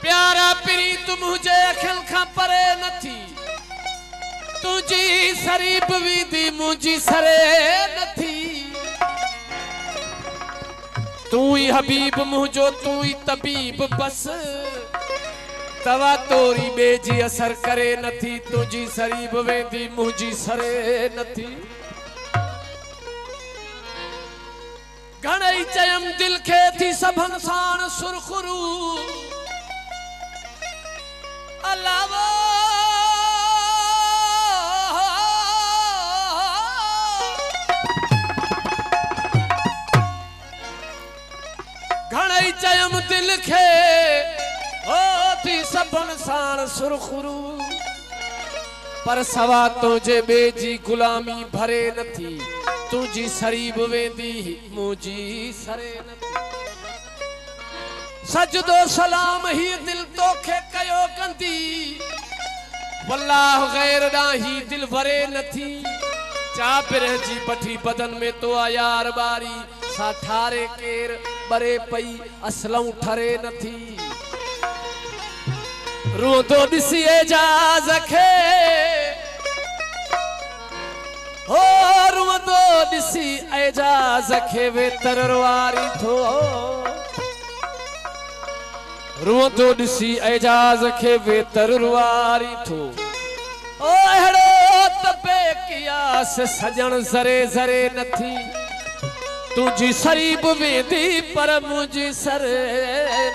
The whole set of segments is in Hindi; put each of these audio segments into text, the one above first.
प्यारा प्रीत मुझे अखिल खां परे नथी तुझी सरीब विधी मुझी सरे नथी तू ही हबीब मुझो तू ही तबीब बस तवा तोरी बेजी असर करे नथी तुझी सरीब वेंदी मुझी सरे नथी घणई चयम दिल खे थी सभन साण सुरखुरू अलावा घणई चयम दिल खे हो थी सभन साण सुरखुरू पर सवा तुझे बेजी गुलामी भरे नथी तुझी सरीब वेंदी मुझी सरे नथी सजदो सलाम ही दिल तोखे कयो कंदी वल्लाह गैर नाही दिल भरे नथी चापिर जी पठी बदन में तो यार बारी सा ठारे केर बरे पई असलऊ ठरे नथी रोदो दिसी एजाज खे हो रोदो दिसी एजाज खे वे तरवारी थो रोदो दिसी एजाज खे वे तरवारी थो ओ एड़ो तबे कियास सजन जरे जरे नथी तुझी सरीब वेंदी पर मुझी सरे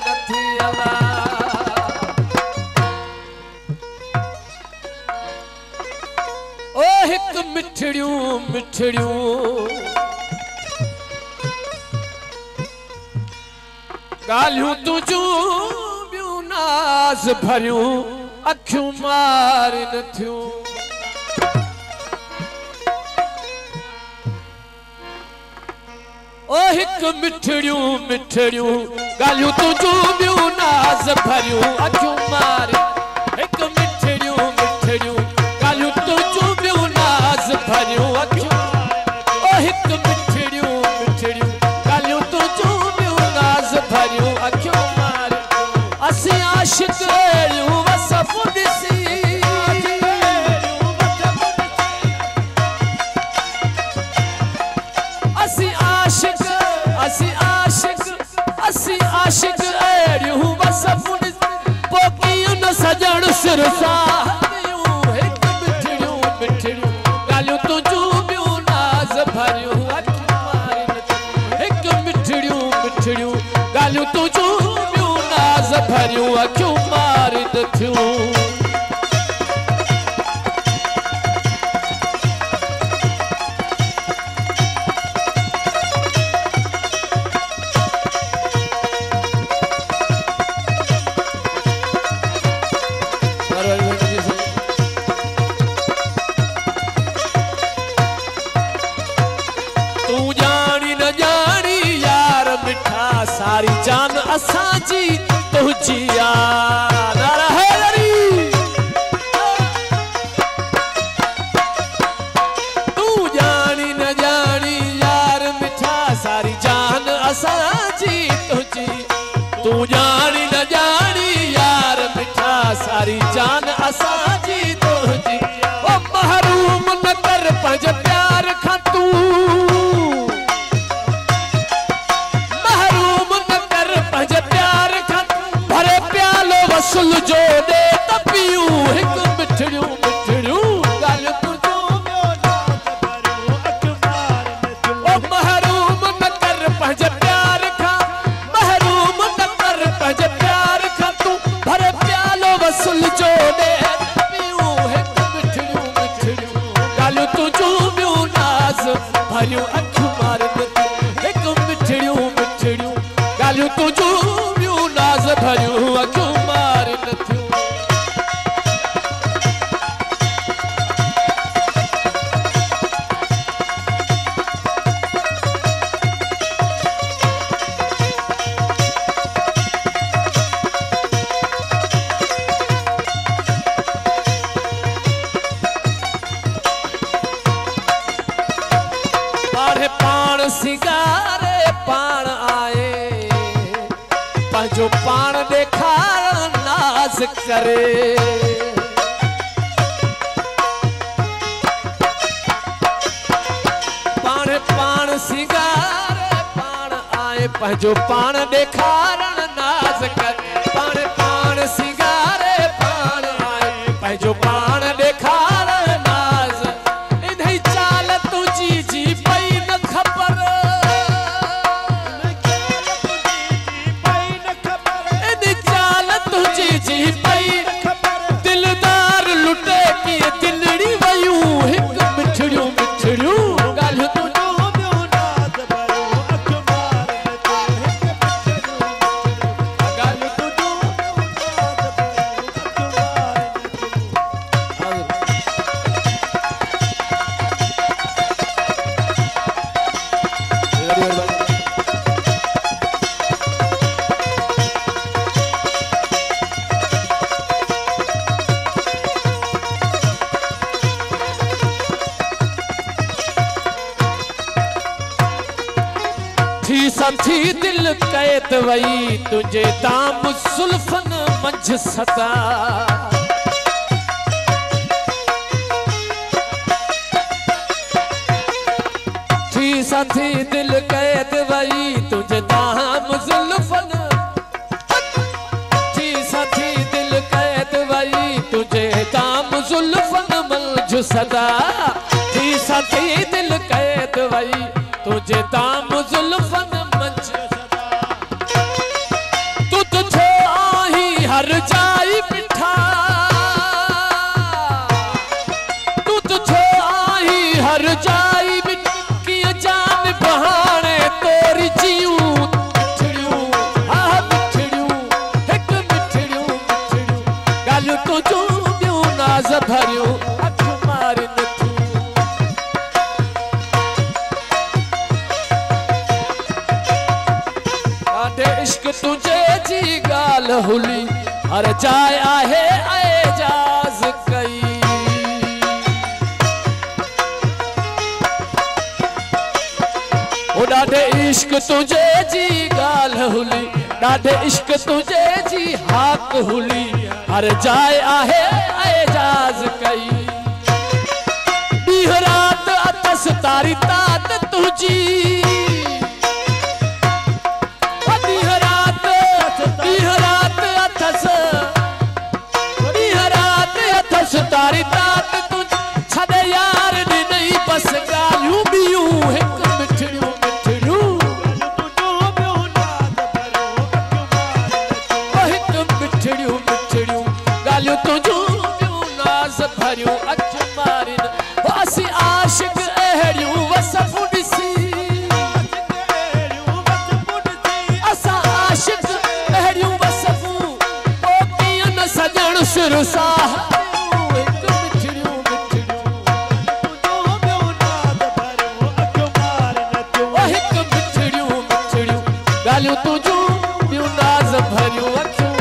नथी अला ओ हिक मिठड़ियूं मिठड़ियूं गालियूं तुझूं बियूं नाज़ भरियूं अखियूं मार नथियूं ओ हिक मिठड़ियूं मिठड़ियूं गालियूं तुझूं बियूं नाज़ भरियूं अखियूं मार हिक मिठड़ियूं मिठड़ियूं गालियूं तुझूं बियूं नाज़ भरियूं अखियूं ओ हिक मिठड़ियूं मिठड़ियूं गालियूं तुझूं बियूं नाज़ भरियूं अखियूं मार असी आशिक एड़ियूं वसफ दिसी आशिक एड़ियूं वसफ पोकियूं न सजण सिर साहियूं हिक मिठड़ियूं मिठड़ियूं गालियूं तुझूं बियूं नाज़ भरियूं अखियूं मार हिक मिठड़ियूं मिठड़ियूं गालियूं तुझूं बियूं नाज़ भरियूं अखियूं मार नथियूं सारी जान असांजी तुझी यार रही तू जानी न जानी यार मिठा सारी जान असांजी तुझी तू जानी न जानी यार मिठा सारी जान असांजी तुझी ओ महरूम न कर पंज प्यार खां तू सुल जो दे तपियूं हिक मिठड़ियूं मिठड़ियूं गालियूं तुझूं बियूं नाज़ भरियूं अखियूं मार नथियूं ओ महरूम न कर पंहिंज प्यार खां महरूम न कर पंहिंज प्यार खां तूं भरे प्यालो वसुल जो दे तपियूं हिक मिठड़ियूं मिठड़ियूं गालियूं तुझूं बियूं तुझूं ॿियूं नाज़ भरियूं अखियूं मारे नथियूं। पाण सिंगारे पाण आए पंहिंजो पाण ॾेखारण नाज़ करे। पाण सिंगारे पाण आए पंहिंजो पाण ॾेखारण नाज़ करे। पाण सिंगारे पाण आए पंहिंजो पाण ॾेखारण नाज़। इन्ही चाल तुंहिंजी जी पई न खबर, इन्ही चाल तुंहिंजी जी पई दिलदार लुटे कीअं दिलड़ी वयूं। हिकु मिठड़ियूं मिठड़ियूं ॻाल्हियूं थी दिल कैद वई तुझे दाम सुल्फन मंझ सदा। थी दिल कैद वई तुझे दाम जुल्फन। थी दिल कैद वई तुझे दाम जुल्फन मंझ सदा। थी दिल कैद वई तुझे दाम जुल्फन मंझ सदा। तू तुझे आही हर जाई बिठा, तू तुझे आही हर जाई बिठा। किया जान बहाने तोरी जियूं मिठड़ियूं आह मिठड़ियूं हिकु मिठड़ियूं मिठड़ियूं ॻाल्हियूं तुझूं ॿियूं नाज़ भरियूं अखियूं मारे नथियूं। इश्क तुझे जी गाल हुली हर जाए आहे एजाज कई। ओ ॾाढे इश्क तुझे जी गाल हुली ॾाढे इश्क तुझे जी हाक हुली हर जाए आहे एजाज कई। ॾींहुं रात अथस तारी तात तुझी, तारी तात तुझ छॾे यार ॾिनई बस ॻाल्हियूं ॿियूं हिकु मिठड़ियूं मिठड़ियूं हिकु मिठड़ियूं मिठड़ियूं ॻाल्हियूं तुझूं ॿियूं नाज़ भरियूं अखियूं मारिन। असीं आशिक अहिड़ियूं वसफ़ूं ॾिसी, असां आशिक अहिड़ियूं वसफ़ूं पोइ कीअं न सॼण सिर साह। ॻाल्हियूं तुझूं ॿियूं नाज़ भरियूं अखियूं